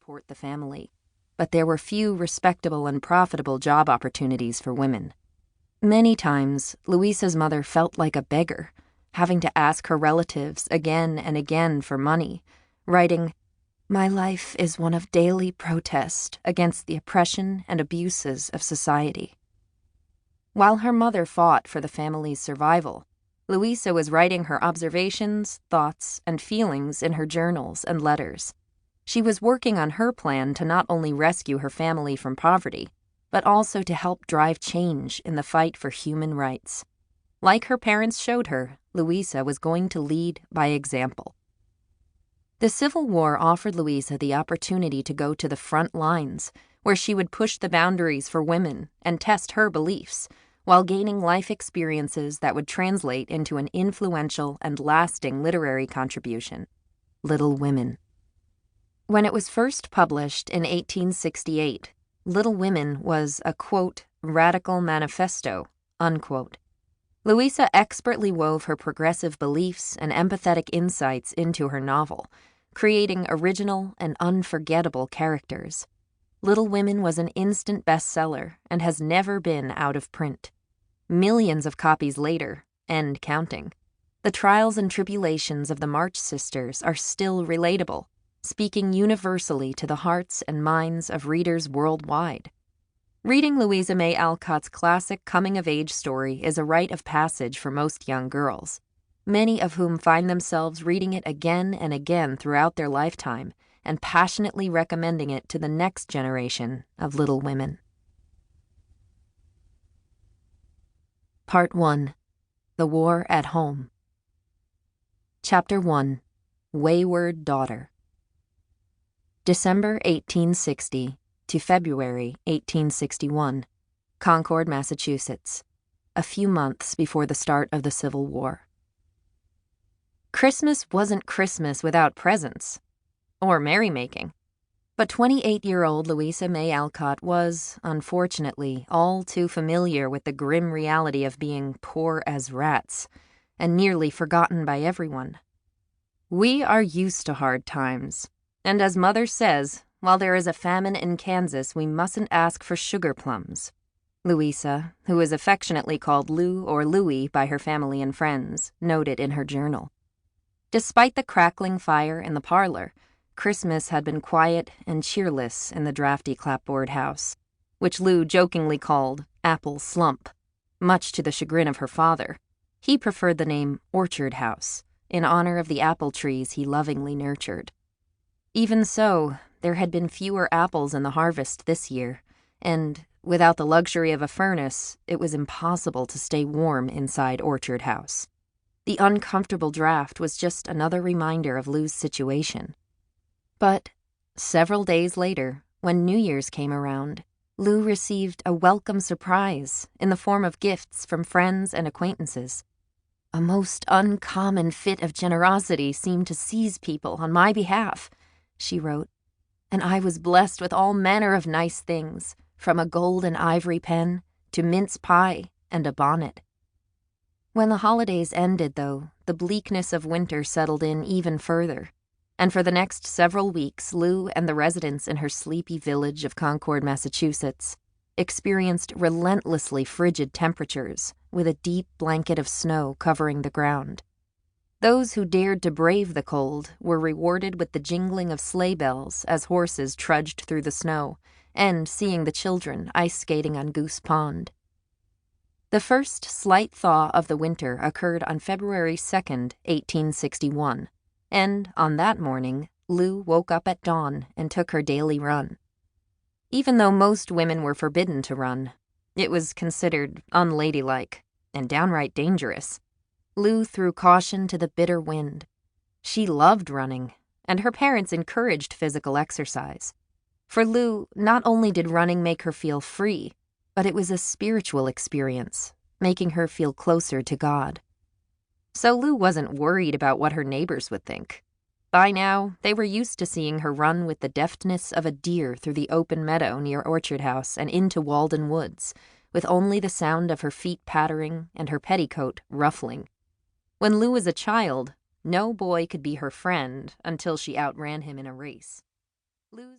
support the family, but there were few respectable and profitable job opportunities for women. Many times, Louisa's mother felt like a beggar, having to ask her relatives again and again for money, writing, "My life is one of daily protest against the oppression and abuses of society." While her mother fought for the family's survival, Louisa was writing her observations, thoughts, and feelings in her journals and letters. She was working on her plan to not only rescue her family from poverty, but also to help drive change in the fight for human rights. Like her parents showed her, Louisa was going to lead by example. The Civil War offered Louisa the opportunity to go to the front lines, where she would push the boundaries for women and test her beliefs, while gaining life experiences that would translate into an influential and lasting literary contribution, Little Women. When it was first published in 1868, Little Women was a, quote, radical manifesto, unquote. Louisa expertly wove her progressive beliefs and empathetic insights into her novel, creating original and unforgettable characters. Little Women was an instant bestseller and has never been out of print. Millions of copies later, and counting, the trials and tribulations of the March sisters are still relatable, speaking universally to the hearts and minds of readers worldwide. Reading Louisa May Alcott's classic coming-of-age story is a rite of passage for most young girls, many of whom find themselves reading it again and again throughout their lifetime and passionately recommending it to the next generation of Little Women. Part 1. The War at Home. Chapter 1. Wayward Daughter. December 1860 to February 1861, Concord, Massachusetts, a few months before the start of the Civil War. Christmas wasn't Christmas without presents, or merrymaking, but 28-year-old Louisa May Alcott was, unfortunately, all too familiar with the grim reality of being poor as rats, and nearly forgotten by everyone. We are used to hard times, and as Mother says, while there is a famine in Kansas, we mustn't ask for sugar plums. Louisa, who is affectionately called Lou or Louie by her family and friends, noted in her journal. Despite the crackling fire in the parlor, Christmas had been quiet and cheerless in the drafty clapboard house, which Lou jokingly called Apple Slump, much to the chagrin of her father. He preferred the name Orchard House, in honor of the apple trees he lovingly nurtured. Even so, there had been fewer apples in the harvest this year, and, without the luxury of a furnace, it was impossible to stay warm inside Orchard House. The uncomfortable draft was just another reminder of Lou's situation. But several days later, when New Year's came around, Lou received a welcome surprise in the form of gifts from friends and acquaintances. "A most uncommon fit of generosity seemed to seize people on my behalf," she wrote, "and I was blessed with all manner of nice things, from a gold and ivory pen to mince pie and a bonnet." When the holidays ended, though, the bleakness of winter settled in even further, and for the next several weeks, Lou and the residents in her sleepy village of Concord, Massachusetts, experienced relentlessly frigid temperatures with a deep blanket of snow covering the ground. Those who dared to brave the cold were rewarded with the jingling of sleigh bells as horses trudged through the snow, and seeing the children ice skating on Goose Pond. The first slight thaw of the winter occurred on February 2nd, 1861, and on that morning, Lou woke up at dawn and took her daily run. Even though most women were forbidden to run, it was considered unladylike and downright dangerous. Lou threw caution to the bitter wind. She loved running, and her parents encouraged physical exercise. For Lou, not only did running make her feel free, but it was a spiritual experience, making her feel closer to God. So Lou wasn't worried about what her neighbors would think. By now, they were used to seeing her run with the deftness of a deer through the open meadow near Orchard House and into Walden Woods, with only the sound of her feet pattering and her petticoat ruffling. When Lou was a child, no boy could be her friend until she outran him in a race. Lou's